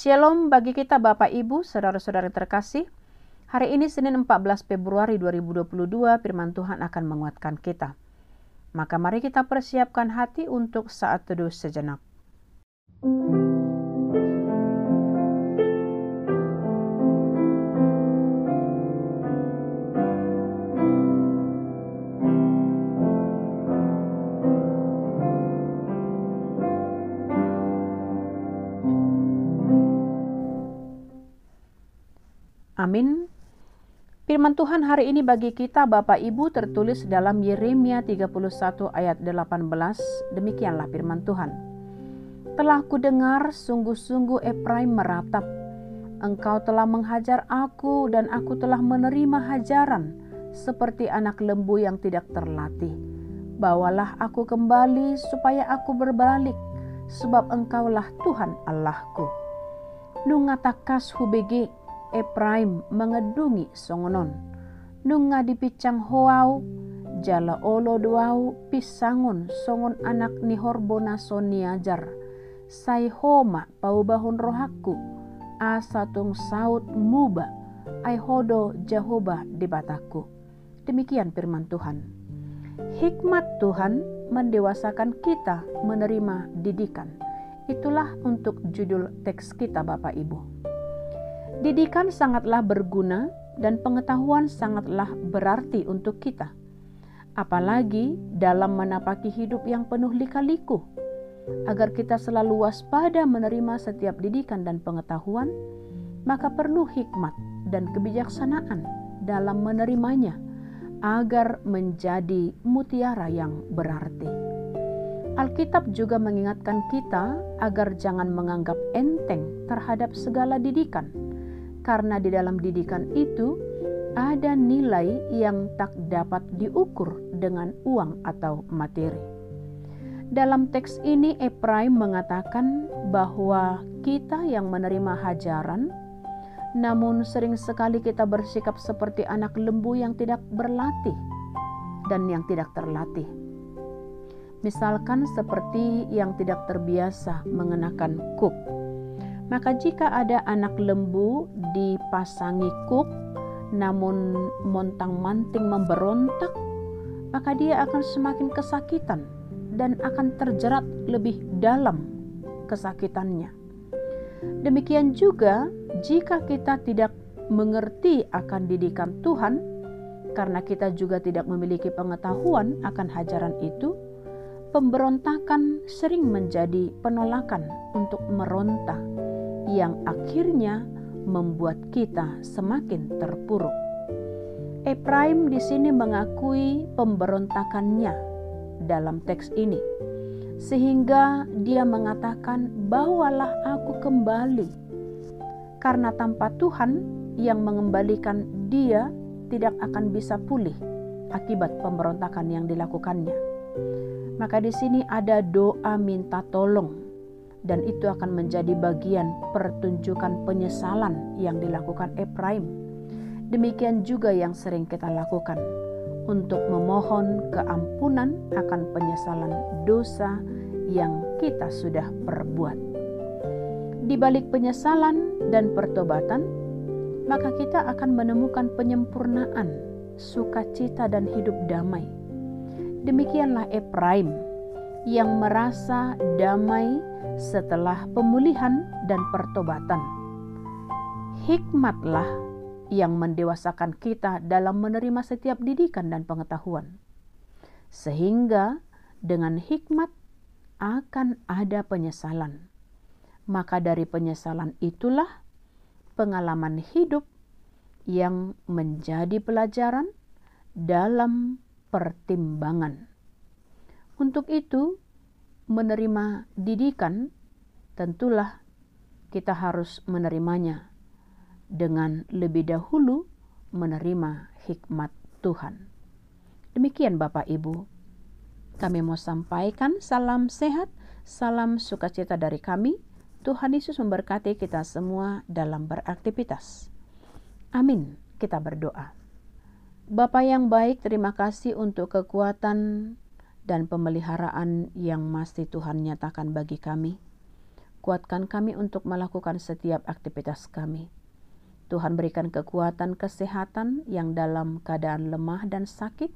Shalom bagi kita Bapak Ibu, saudara-saudara yang terkasih. Hari ini Senin 14 Februari 2022, firman Tuhan akan menguatkan kita. Maka mari kita persiapkan hati untuk saat teduh sejenak. Amin. Firman Tuhan hari ini bagi kita Bapak Ibu tertulis dalam Yeremia 31 ayat 18. Demikianlah firman Tuhan. Telah kudengar sungguh-sungguh Efraim meratap. Engkau telah menghajar aku dan aku telah menerima hajaran seperti anak lembu yang tidak terlatih. Bawalah aku kembali supaya aku berbalik, sebab engkaulah Tuhan Allahku. Nungatakas hubege Efraim mengedungi songonon, nunga dipicang hoau, jala olo duau pisangon songon anak ni horbona soniajar, sai homa paubahon rohaku, asatung saut muba, ai hodo Jehovah di bataku. Demikian firman Tuhan. Hikmat Tuhan mendewasakan kita menerima didikan. Itulah untuk judul teks kita Bapak Ibu. Didikan sangatlah berguna dan pengetahuan sangatlah berarti untuk kita. Apalagi dalam menapaki hidup yang penuh lika-liku. Agar kita selalu waspada menerima setiap didikan dan pengetahuan, maka perlu hikmat dan kebijaksanaan dalam menerimanya agar menjadi mutiara yang berarti. Alkitab juga mengingatkan kita agar jangan menganggap enteng terhadap segala didikan. Karena di dalam didikan itu ada nilai yang tak dapat diukur dengan uang atau materi. Dalam teks ini Efraim mengatakan bahwa kita yang menerima hajaran, namun sering sekali kita bersikap seperti anak lembu yang tidak berlatih dan yang tidak terlatih. Misalkan seperti yang tidak terbiasa mengenakan kuk. Maka jika ada anak lembu dipasangi kuk namun montang-manting memberontak, maka dia akan semakin kesakitan dan akan terjerat lebih dalam kesakitannya. Demikian juga jika kita tidak mengerti akan didikan Tuhan, karena kita juga tidak memiliki pengetahuan akan hajaran itu, pemberontakan sering menjadi penolakan untuk meronta, yang akhirnya membuat kita semakin terpuruk. Efraim di sini mengakui pemberontakannya dalam teks ini, sehingga dia mengatakan, bawalah aku kembali. Karena tanpa Tuhan yang mengembalikan dia tidak akan bisa pulih akibat pemberontakan yang dilakukannya. Maka di sini ada doa minta tolong. Dan itu akan menjadi bagian pertunjukan penyesalan yang dilakukan Efraim. Demikian juga yang sering kita lakukan untuk memohon keampunan akan penyesalan dosa yang kita sudah perbuat. Di balik penyesalan dan pertobatan, maka kita akan menemukan penyempurnaan, sukacita dan hidup damai. Demikianlah Efraim yang merasa damai setelah pemulihan dan pertobatan. Hikmatlah yang mendewasakan kita dalam menerima setiap didikan dan pengetahuan. Sehingga dengan hikmat akan ada penyesalan. Maka dari penyesalan itulah pengalaman hidup yang menjadi pelajaran dalam pertimbangan. Untuk itu, menerima didikan tentulah kita harus menerimanya dengan lebih dahulu menerima hikmat Tuhan. Demikian Bapak Ibu, kami mau sampaikan salam sehat, salam sukacita dari kami. Tuhan Yesus memberkati kita semua dalam beraktivitas. Amin. Kita berdoa. Bapa yang baik, terima kasih untuk kekuatan dan pemeliharaan yang masih Tuhan nyatakan bagi kami. Kuatkan kami untuk melakukan setiap aktivitas kami. Tuhan berikan kekuatan kesehatan yang dalam keadaan lemah dan sakit.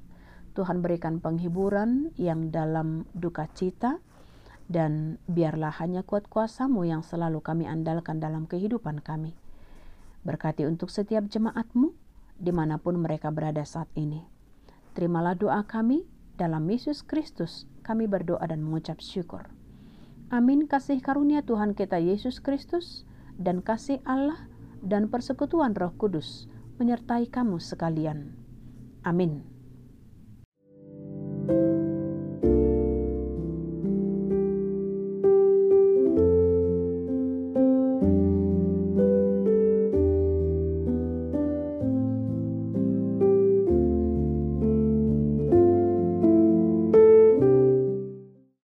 Tuhan berikan penghiburan yang dalam duka cita. Dan biarlah hanya kuat kuasa-Mu yang selalu kami andalkan dalam kehidupan kami. Berkati untuk setiap jemaat-Mu dimanapun mereka berada saat ini. Terimalah doa kami dalam Yesus Kristus. Kami berdoa dan mengucap syukur. Amin. Kasih karunia Tuhan kita Yesus Kristus dan kasih Allah dan persekutuan Roh Kudus menyertai kamu sekalian. Amin.